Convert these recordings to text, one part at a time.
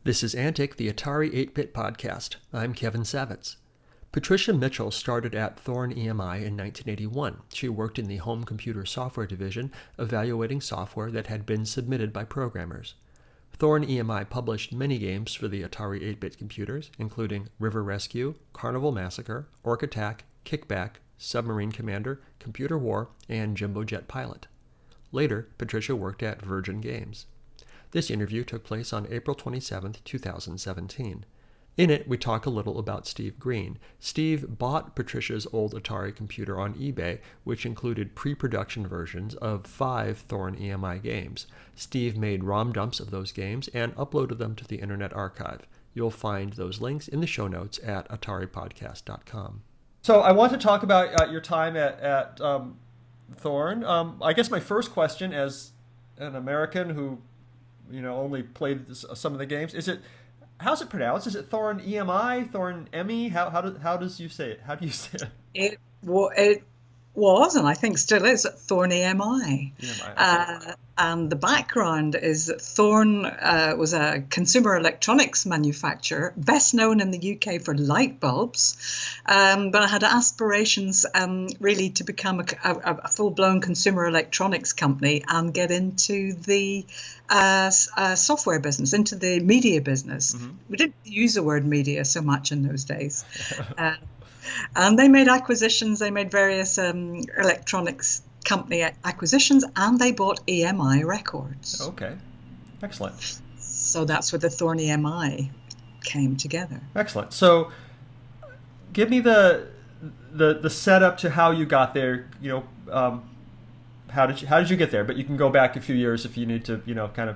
This is Antic, the Atari 8-Bit Podcast. I'm Kevin Savitz. Patricia Mitchell started at Thorn EMI in 1981. She worked in the home computer software division, evaluating software that had been submitted by programmers. Thorn EMI published many games for the Atari 8-bit computers, including River Rescue, Carnival Massacre, Orc Attack, Kickback, Submarine Commander, Computer War, and Jumbo Jet Pilot. Later, Patricia worked at Virgin Games. This interview took place on April 27, 2017. In it, we talk a little about Steve Green. Steve bought Patricia's old Atari computer on eBay, which included pre-production versions of 5 Thorn EMI games. Steve made ROM dumps of those games and uploaded them to the Internet Archive. You'll find those links in the show notes at ataripodcast.com. So I want to talk about your time at Thorn. I guess my first question, as an American who only played some of the games, how's it pronounced? Is it Thorn EMI, Thorn EMI? How do you say it? How do you say it? It was, and I think still is, Thorn EMI. EMI. And the background is that Thorn was a consumer electronics manufacturer, best known in the UK for light bulbs, but I had aspirations really to become a full-blown consumer electronics company and get into the software business, into the media business. Mm-hmm. We didn't use the word media so much in those days. And they made acquisitions. They made various electronics company acquisitions, and they bought EMI Records. Okay, excellent. So that's where the Thorn EMI came together. Excellent. So, give me the setup to how you got there. How did you get there? But you can go back a few years if you need to. Kind of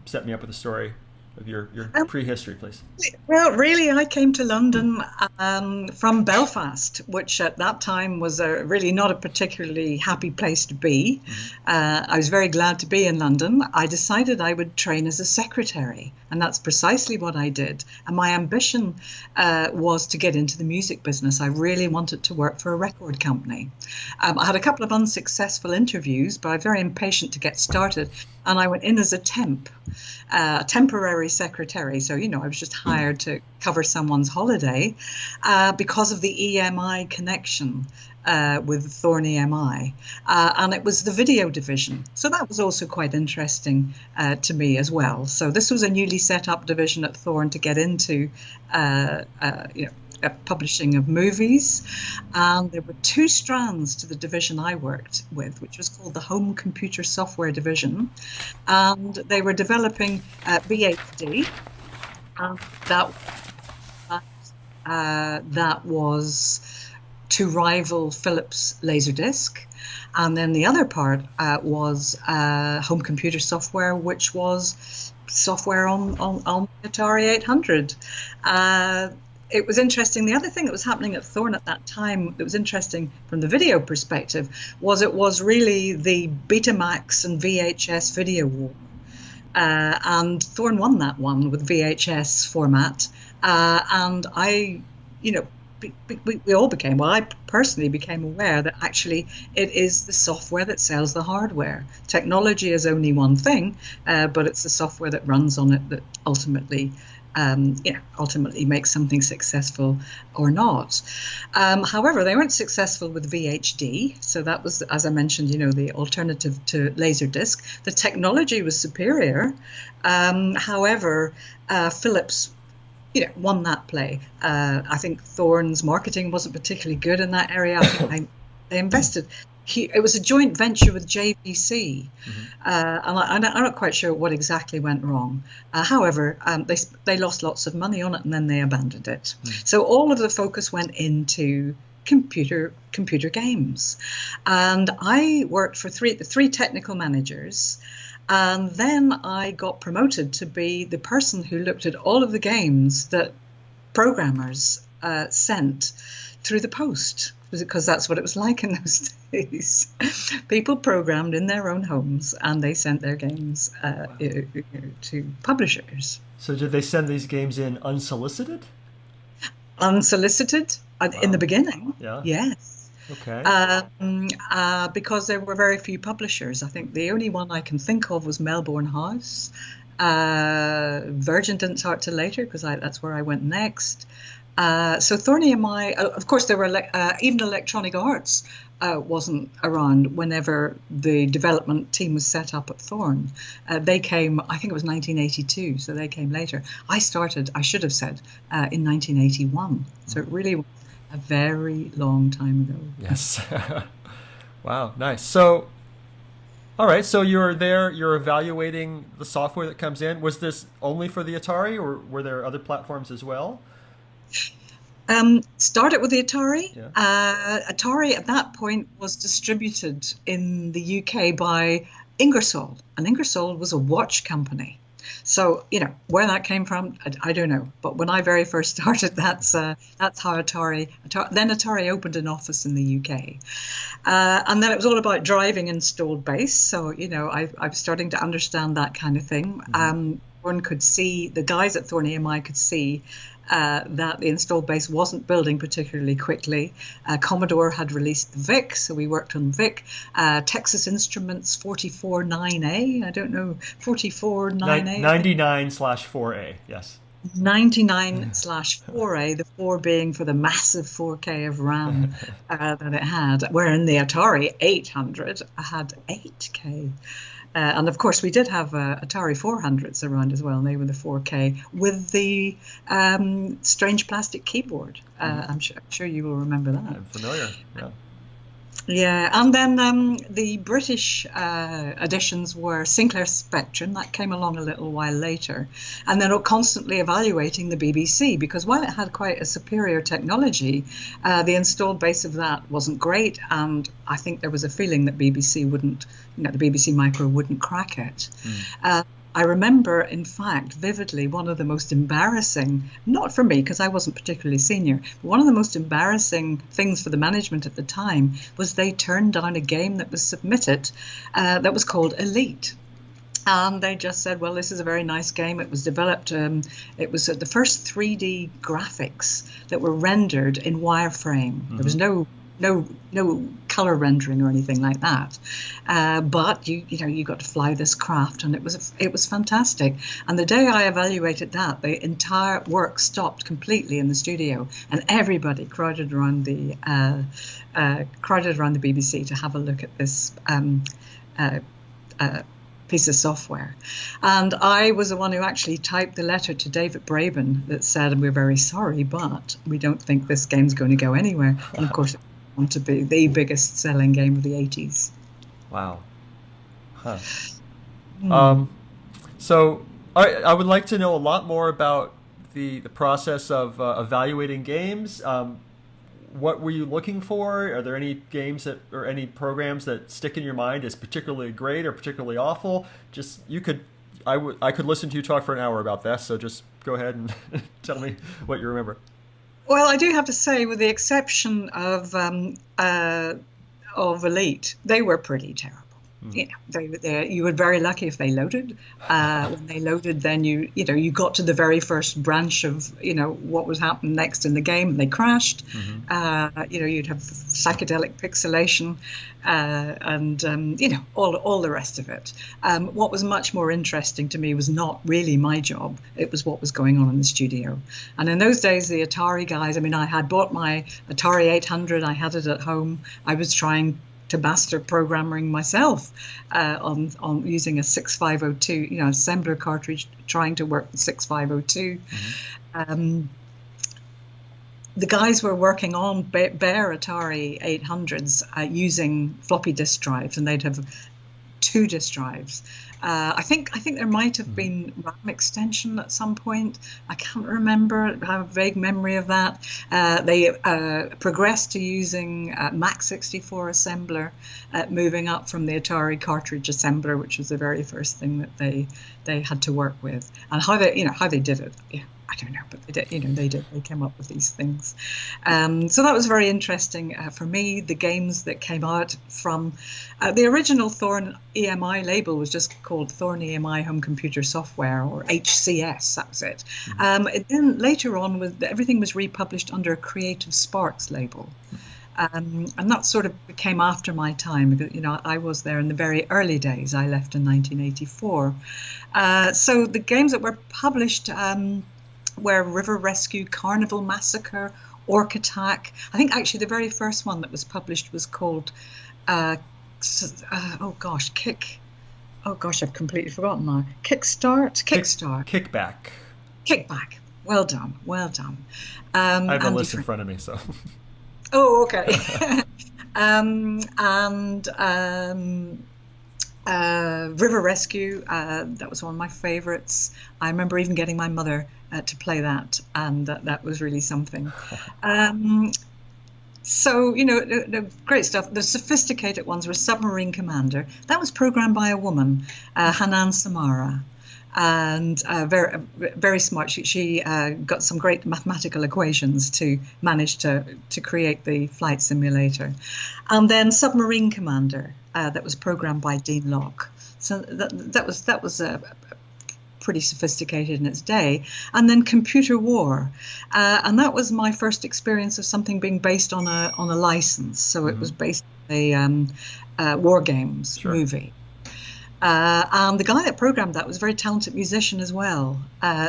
set me up with a story of your prehistory, please. Well, really, I came to London from Belfast, which at that time was really not a particularly happy place to be. Mm-hmm. I was very glad to be in London. I decided I would train as a secretary, and that's precisely what I did. And my ambition was to get into the music business. I really wanted to work for a record company. I had a couple of unsuccessful interviews, but I'm very impatient to get started, and I went in as a temporary secretary. So, I was just hired to cover someone's holiday because of the EMI connection with Thorn EMI. And it was the video division. So that was also quite interesting to me as well. So this was a newly set up division at Thorn to get into publishing of movies, and there were 2 strands to the division I worked with, which was called the Home Computer Software Division, and they were developing VHD, and that was to rival Philips Laserdisc, and then the other part was home computer software, which was software on Atari 800. It was interesting. The other thing that was happening at Thorn at that time that was interesting from the video perspective was it was really the Betamax and VHS video war. And Thorn won that one with VHS format. And I, we all became, well, I personally became aware that actually it is the software that sells the hardware. Technology is only one thing, but it's the software that runs on it that ultimately makes something successful or not. However, they weren't successful with VHD. So that was, as I mentioned, the alternative to Laserdisc. The technology was superior. However, Philips won that play. I think Thorn's marketing wasn't particularly good in that area. I think they invested. It was a joint venture with JVC, mm-hmm. And I'm not quite sure what exactly went wrong. However, they lost lots of money on it, and then they abandoned it. Mm. So all of the focus went into computer games, and I worked for the three technical managers. And then I got promoted to be the person who looked at all of the games that programmers sent through the post, because that's what it was like in those days. People programmed in their own homes, and they sent their games to publishers. So did they send these games in unsolicited? Unsolicited, wow. In the beginning, yeah. Yes. Okay. Because there were very few publishers. I think the only one I can think of was Melbourne House, Virgin didn't start till later because that's where I went next. So Thorn EMI, of course, there were even Electronic Arts wasn't around whenever the development team was set up at Thorn. They came, I think it was 1982, so they came later. I should have said, in 1981. So it really was a very long time ago. Yes. Wow, nice. So, all right, so you're there, you're evaluating the software that comes in. Was this only for the Atari, or were there other platforms as well? Started with the Atari. Yeah. Atari at that point was distributed in the UK by Ingersoll, and Ingersoll was a watch company. So, where that came from, I don't know. But when I very first started, that's how Atari. Then Atari opened an office in the UK, and then it was all about driving installed base. So, I was starting to understand that kind of thing. Mm-hmm. One could see, the guys at Thorn EMI could see that the installed base wasn't building particularly quickly. Commodore had released the VIC, so we worked on VIC. Texas Instruments 449A, I don't know, 449A. 99/4A, yes. 99/4A, the 4 being for the massive 4K of RAM that it had, wherein the Atari 800 had 8K. And of course, we did have Atari 400s around as well, and they were the 4K with the strange plastic keyboard. I'm sure you will remember that. I'm familiar, yeah. Yeah, and then the British editions were Sinclair Spectrum. That came along a little while later. And then constantly evaluating the BBC, because while it had quite a superior technology, the installed base of that wasn't great. And I think there was a feeling that BBC wouldn't, the BBC Micro wouldn't crack it. I remember, in fact, vividly, one of the most embarrassing, not for me because I wasn't particularly senior, but one of the most embarrassing things for the management at the time was they turned down a game that was submitted that was called Elite. And they just said, well, this is a very nice game. It was developed, it was the first 3D graphics that were rendered in wireframe. Mm-hmm. There was no color rendering or anything like that, but you got to fly this craft, and it was fantastic. And the day I evaluated that, the entire work stopped completely in the studio, and everybody crowded around the BBC to have a look at this piece of software. And I was the one who actually typed the letter to David Braben that said, we're very sorry, but we don't think this game's going to go anywhere. And of course, on to be the biggest selling game of the 80s. Wow. Huh. So I would like to know a lot more about the process of evaluating games. What were you looking for? Are there any games or any programs that stick in your mind as particularly great or particularly awful? I could listen to you talk for an hour about this, so just go ahead and tell me what you remember. Well, I do have to say, with the exception of Elite, they were pretty terrible. You were very lucky if they loaded. When they loaded, then you got to the very first branch of what was happening next in the game, and they crashed. Mm-hmm. You'd have psychedelic pixelation, and all the rest of it. What was much more interesting to me was not really my job; it was what was going on in the studio. And in those days, the Atari guys. I mean, I had bought my Atari 800. I had it at home. I was trying to master programming myself on using a 6502, assembler cartridge, trying to work with 6502. Mm-hmm. The guys were working on bare Atari 800s using floppy disk drives, and they'd have 2 disk drives. I think there might have been RAM extension at some point. I can't remember. I have a vague memory of that. They progressed to using Mac64 assembler, moving up from the Atari cartridge assembler, which was the very first thing that they had to work with. And how they did it, I don't know, but they did. They came up with these things. So that was very interesting for me. The games that came out from the original Thorn EMI label was just called Thorn EMI Home Computer Software, or HCS. That was it. Mm-hmm. And then later on, everything was republished under a Creative Sparks label. And that sort of became after my time, because I was there in the very early days. I left in 1984. So the games that were published were River Rescue, Carnival Massacre, Orc Attack. I think actually the very first one that was published was called I've completely forgotten now. Kickback. Kickback. Well done. I have a list in front of me, so. Oh, okay. River Rescue, that was one of my favorites. I remember even getting my mother to play that, and that was really something. So, the great stuff. The sophisticated ones were Submarine Commander. That was programmed by a woman, Hanan Samara. And very, very smart. She got some great mathematical equations to manage to create the flight simulator. And then Submarine Commander, that was programmed by Dean Locke. So that was pretty sophisticated in its day. And then Computer War, and that was my first experience of something being based on a license. So it was based on a War Games movie. And the guy that programmed that was a very talented musician as well.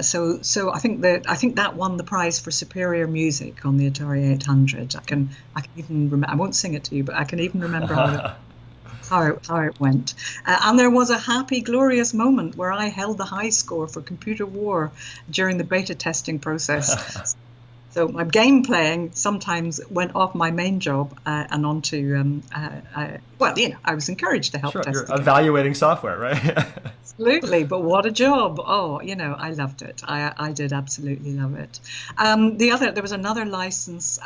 So I think that won the prize for superior music on the Atari 800. I can even remember. I won't sing it to you, but I can even remember how it went. And there was a happy, glorious moment where I held the high score for Computer War during the beta testing process. So my game playing sometimes went off my main job and onto, I was encouraged to help test. You're evaluating software, right? Absolutely, but what a job. Oh, I loved it. I did absolutely love it. There was another license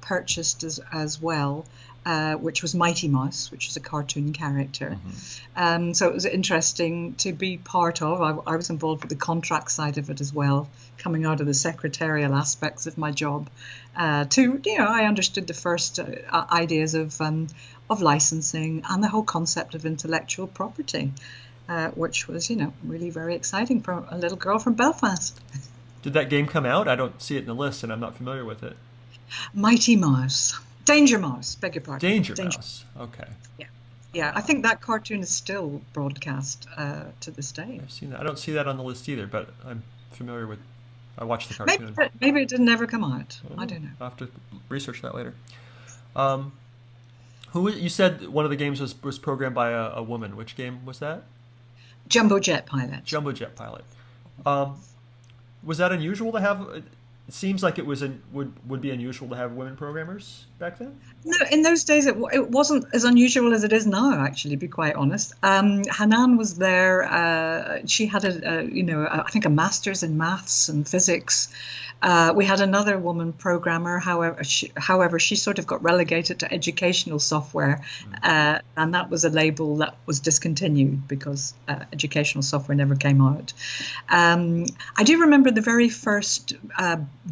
purchased as well, which was Mighty Mouse, which was a cartoon character. So it was interesting to be part of. I was involved with the contract side of it as well, coming out of the secretarial aspects of my job. I understood the first ideas of licensing and the whole concept of intellectual property, which was, really very exciting for a little girl from Belfast. Did that game come out? I don't see it in the list, and I'm not familiar with it. Mighty Mouse. Danger Mouse, beg your pardon. Danger Mouse, okay. Yeah, I think that cartoon is still broadcast to this day. I've seen that. I don't see that on the list either, but I'm familiar with. I watched the cartoon. Maybe it didn't ever come out. I don't know. I'll have to research that later. You said one of the games was programmed by a woman. Which game was that? Jumbo Jet Pilot. Jumbo Jet Pilot. Was that unusual to have? It seems like it would be unusual to have women programmers back then. No, in those days it wasn't as unusual as it is now. Actually, to be quite honest, Hanan was there. She had I think a master's in maths and physics. We had another woman programmer. However, she sort of got relegated to educational software, and that was a label that was discontinued because educational software never came out. I do remember the very first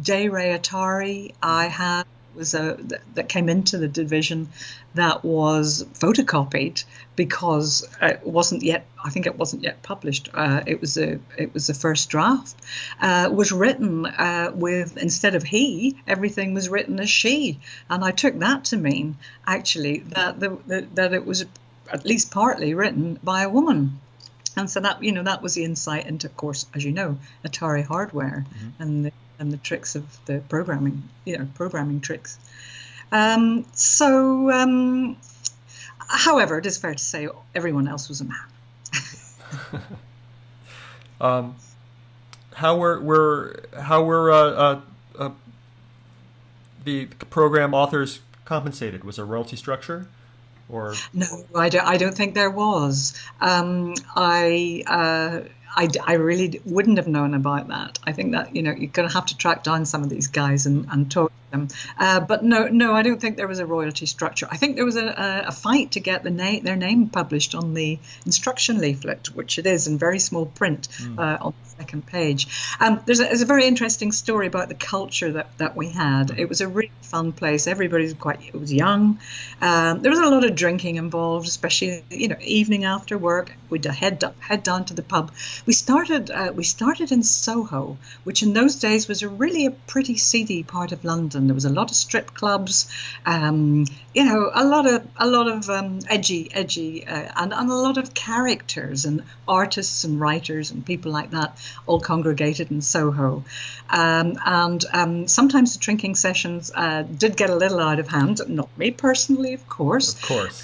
Day-Ray Atari I had that came into the division that was photocopied because it wasn't yet published. It was the first draft. Was written with, instead of he, everything was written as she, and I took that to mean actually that it was at least partly written by a woman. And so that was the insight into, of course, as you know, Atari hardware and the tricks of the programming tricks. However, it is fair to say everyone else was a man. How were the program authors compensated? Was there a royalty structure? Or no, I don't think there was. I really wouldn't have known about that. I think that you're going to have to track down some of these guys and talk to them. But no, I don't think there was a royalty structure. I think there was a fight to get their name published on the instruction leaflet, which it is in very small print on the second page. There's a very interesting story about the culture that we had. It was a really fun place. Everybody was young. There was a lot of drinking involved, especially evening after work. we'd head down to the pub. We started in Soho, which in those days was a pretty seedy part of London. There was a lot of strip clubs, you know, a lot of edgy, and a lot of characters and artists and writers and people like that all congregated in Soho. And sometimes the drinking sessions did get a little out of hand. Not me personally, of course. Of course.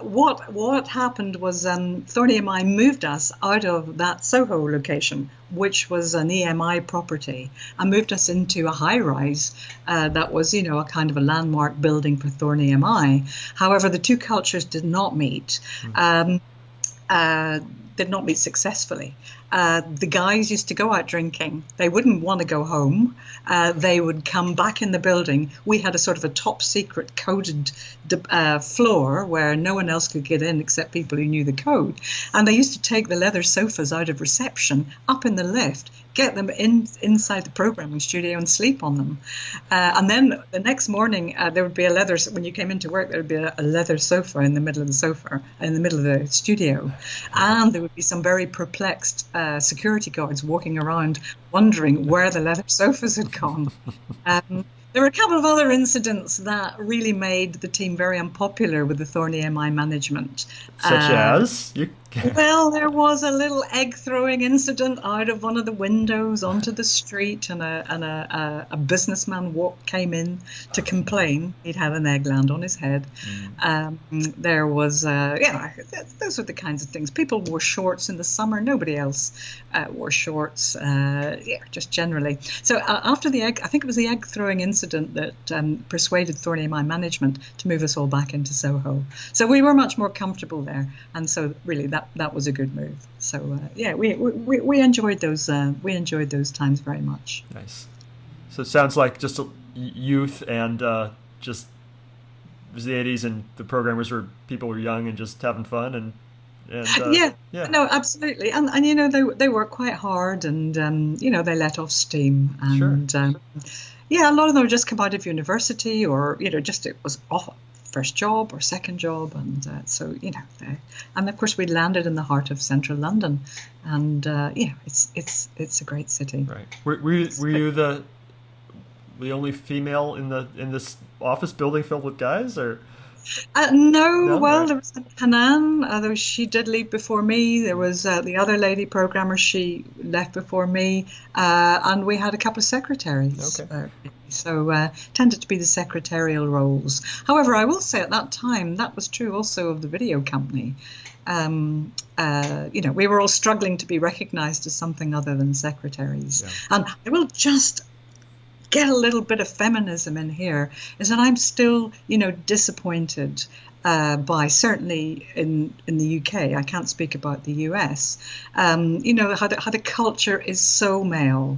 What happened was Thorn EMI moved us out of that Soho location, which was an EMI property, and moved us into a high-rise that was, you know, a kind of a landmark building for Thorn EMI. However, the two cultures did not meet. Did not meet successfully. The guys used to go out drinking. They wouldn't want to go home. They would come back in the building. We had a sort of a top secret coded floor where no one else could get in except people who knew the code. And they used to take the leather sofas out of reception up in the lift, get them inside the programming studio and sleep on them. And then the next morning, there would be when you came into work, there would be a leather sofa in the middle of the studio. And there would be some very perplexed security guards walking around wondering where the leather sofas had gone. There were a couple of other incidents that really made the team very unpopular with the Thorn EMI management. Such as? Well, there was a little egg-throwing incident out of one of the windows onto the street, and a businessman came in to complain. He'd had an egg land on his head. There was, those were the kinds of things. People wore shorts in the summer. Nobody else wore shorts, just generally. So after the egg, I think it was the egg-throwing incident that persuaded Thorn EMI management to move us all back into Soho. So we were much more comfortable there, and so really that was a good move. So we enjoyed those times very much. Nice. So it sounds like just youth and just it was the 80s, and the programmers people were young and just having fun and no, absolutely. And you know, they worked quite hard, and you know, they let off steam, and sure. A lot of them just come out of university, or you know, just it was off first job or second job, and so you know, and of course we landed in the heart of central London, and it's a great city. Right. Were you the only female in this office building filled with guys, or? No, well, there was Hanan, though she did leave before me. There was the other lady programmer, she left before me, and we had a couple of secretaries. Okay. So tended to be the secretarial roles. However, I will say at that time, that was true also of the video company. You know, we were all struggling to be recognized as something other than secretaries. Yeah. And I will just get a little bit of feminism in here, is that I'm still, you know, disappointed by, certainly in the UK, I can't speak about the US, you know, how the culture is so male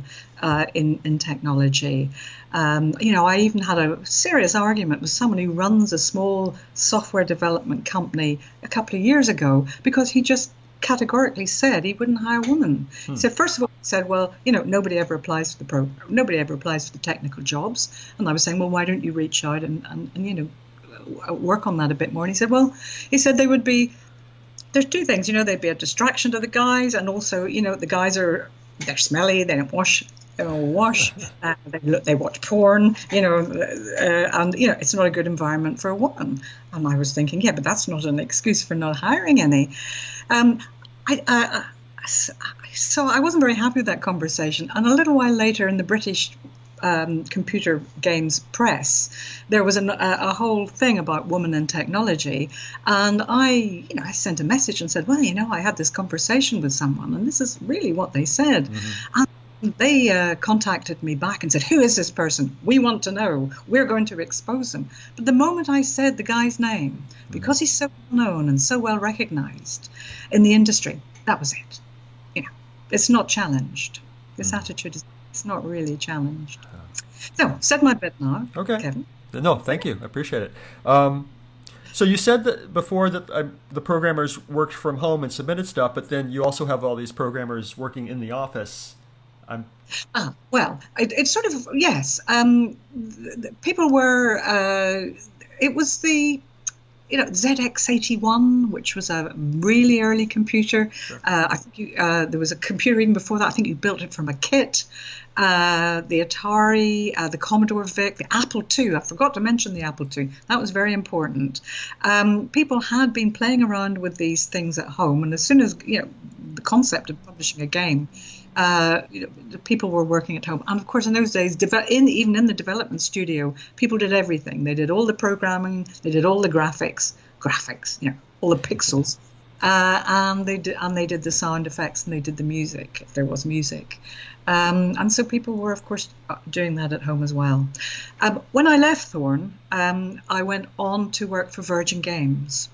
in technology. You know, I even had a serious argument with someone who runs a small software development company a couple of years ago, because he just categorically said he wouldn't hire women. So first of all, he said, well, you know, nobody ever applies for the program, nobody ever applies for the technical jobs. And I was saying, well, why don't you reach out and you know, work on that a bit more? And he said, there's two things, you know, they'd be a distraction to the guys, and also, you know, the guys they're smelly, they don't wash, they watch porn, you know, and you know, it's not a good environment for a woman. And I was thinking, yeah, but that's not an excuse for not hiring any. So I wasn't very happy with that conversation. And a little while later, in the British computer games press, there was a whole thing about women in technology, and I sent a message and said, well, you know, I had this conversation with someone, and this is really what they said. And they contacted me back and said, who is this person? We want to know. We're going to expose him. But the moment I said the guy's name, because he's so well known and so well recognized in the industry, that was it. You know, it's not challenged. This attitude it's not really challenged. So, said my bit now. Okay. Kevin. No, thank you. I appreciate it. So you said that before that the programmers worked from home and submitted stuff, but then you also have all these programmers working in the office. Well, it's sort of, yes. People were, it was the ZX81, which was a really early computer. Sure. I think there was a computer even before that. I think you built it from a kit. The Atari, the Commodore VIC, the Apple II. I forgot to mention the Apple II. That was very important. People had been playing around with these things at home, and as soon as the concept of publishing a game, the people were working at home. And of course, in those days, even in the development studio, people did everything. They did all the programming, they did all the graphics, all the pixels. And they did the sound effects, and they did the music, if there was music. And so people were, of course, doing that at home as well. When I left Thorn, I went on to work for Virgin Games.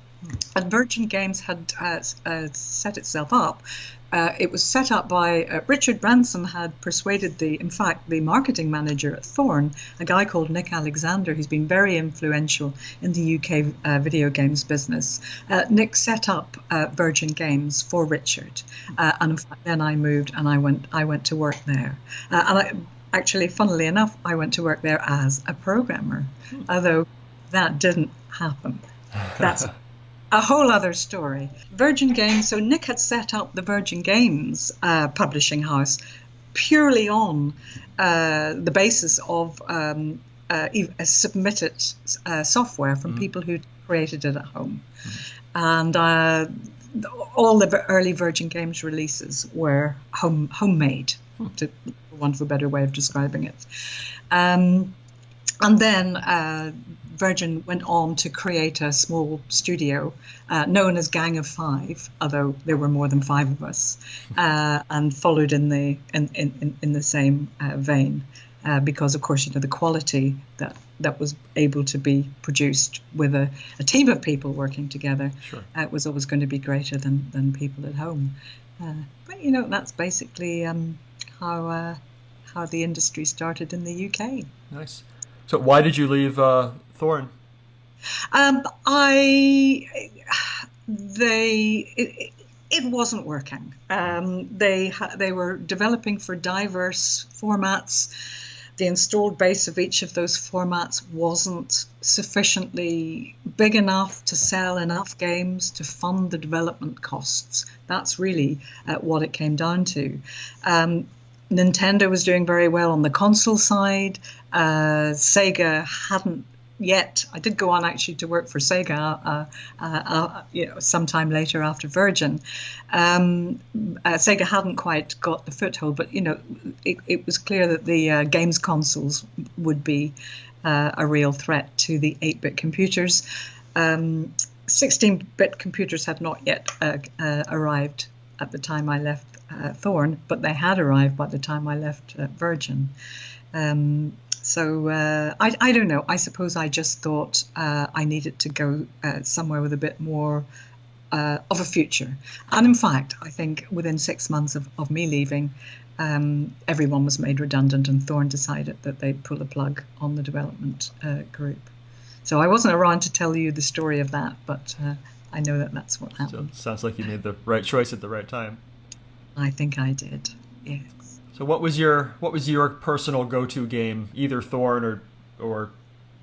And Virgin Games had set itself up. It was set up by Richard Branson had persuaded the marketing manager at Thorn, a guy called Nick Alexander, who's been very influential in the UK video games business. Nick set up Virgin Games for Richard, and in fact, then I moved and I went to work there. Actually, funnily enough, I went to work there as a programmer, although that didn't happen. That's a whole other story. Virgin Games, so Nick had set up the Virgin Games publishing house purely on the basis of submitted software from people who created it at home. And all the early Virgin Games releases were homemade, for want of a better way of describing it. And then Virgin went on to create a small studio known as Gang of Five, although there were more than five of us, and followed in the same vein, because of course the quality that was able to be produced with a team of people working together was always going to be greater than people at home. But that's basically how the industry started in the UK. Nice. So why did you leave Thorn? It wasn't working. They were developing for diverse formats. The installed base of each of those formats wasn't sufficiently big enough to sell enough games to fund the development costs. That's really what it came down to. Nintendo was doing very well on the console side. Sega hadn't yet. I did go on actually to work for Sega, sometime later after Virgin. Sega hadn't quite got the foothold, but it was clear that the games consoles would be a real threat to the 8-bit computers. 16-bit computers had not yet arrived at the time I left Thorn, but they had arrived by the time I left Virgin. So I don't know. I suppose I just thought I needed to go somewhere with a bit more of a future. And in fact, I think within 6 months of me leaving, everyone was made redundant, and Thorn decided that they'd pull the plug on the development group. So I wasn't around to tell you the story of that, but I know that that's what happened. So sounds like you made the right choice at the right time. I think I did, yes. So what was your personal go-to game, either Thorn or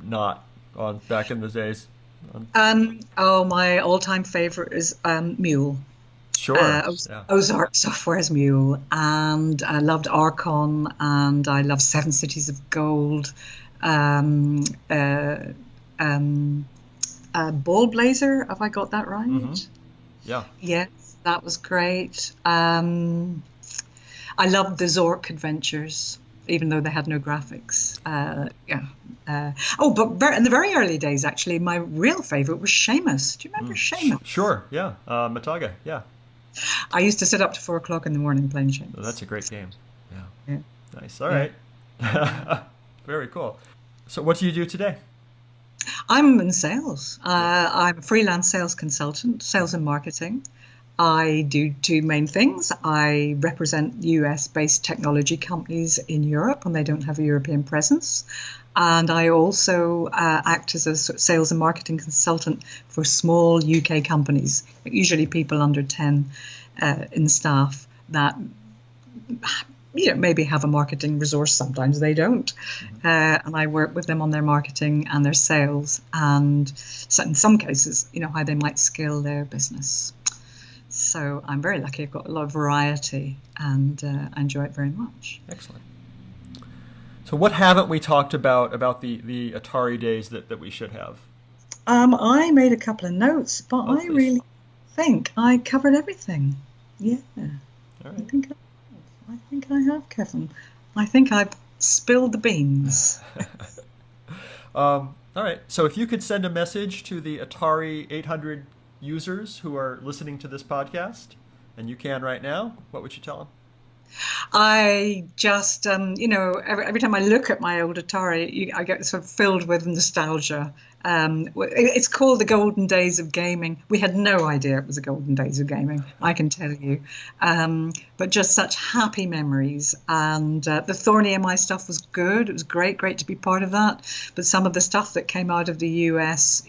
not, back in the days? My all-time favorite is Mule. Sure. Ozark Software's Mule, and I loved Archon, and I loved Seven Cities of Gold. Ball Blazer, have I got that right? Mm-hmm. Yeah. Yes, that was great. I loved the Zork adventures, even though they had no graphics. But in the very early days, actually, my real favorite was Seamus. Do you remember Seamus? Sure, yeah. Mataga, yeah. I used to sit up to 4 o'clock in the morning playing Seamus. Oh, that's a great game. Yeah. Nice. All right. Very cool. So what do you do today? I'm in sales. I'm a freelance sales consultant, sales and marketing. I do two main things. I represent US-based technology companies in Europe, and they don't have a European presence. And I also act as a sales and marketing consultant for small UK companies, usually people under 10 in staff, that maybe have a marketing resource. Sometimes they don't. And I work with them on their marketing and their sales, and so in some cases, how they might scale their business. So I'm very lucky. I've got a lot of variety, and I enjoy it very much. Excellent. So what haven't we talked about the Atari days that we should have? I made a couple of notes, but I Please. really think I covered everything. Yeah. All right. I think I have, Kevin. I think I've spilled the beans. All right. So if you could send a message to the Atari 800 users who are listening to this podcast, and you can right now, what would you tell them? I just, every time I look at my old Atari, I get sort of filled with nostalgia. It's called the golden days of gaming. We had no idea it was the golden days of gaming, I can tell you. But just such happy memories. And the Thorn EMI stuff was good. It was great to be part of that. But some of the stuff that came out of the US,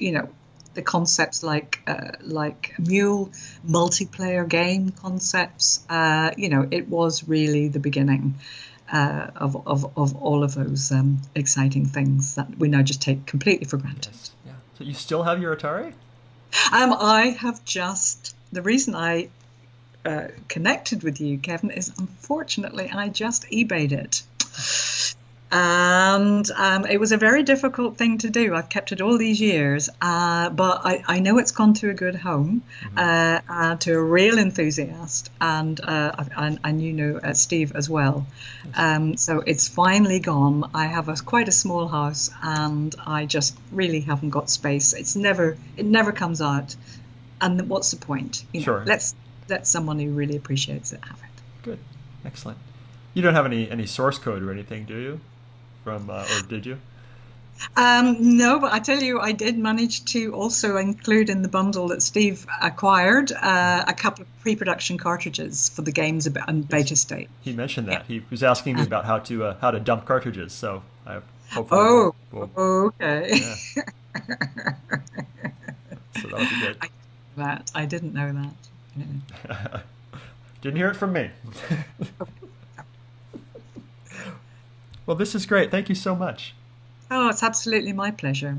the concepts like mule multiplayer game concepts, it was really the beginning of all of those exciting things that we now just take completely for granted. Yes. Yeah. So you still have your Atari? I have the reason I connected with you, Kevin, is unfortunately I just eBayed it. And it was a very difficult thing to do. I've kept it all these years, but I know it's gone to a good home, to a real enthusiast, and Steve as well. So it's finally gone. I have quite a small house, and I just really haven't got space. It never comes out, and what's the point? Sure. Let's let someone who really appreciates it have it. Good, excellent. You don't have any source code or anything, do you? Or did you? No, but I tell you, I did manage to also include in the bundle that Steve acquired a couple of pre-production cartridges for the games and beta state. He mentioned that. He was asking me about how to dump cartridges. So I hopefully. Okay. Yeah. So that'll be good. I didn't know that. Yeah. Didn't hear it from me. Well, this is great. Thank you so much. Oh, it's absolutely my pleasure.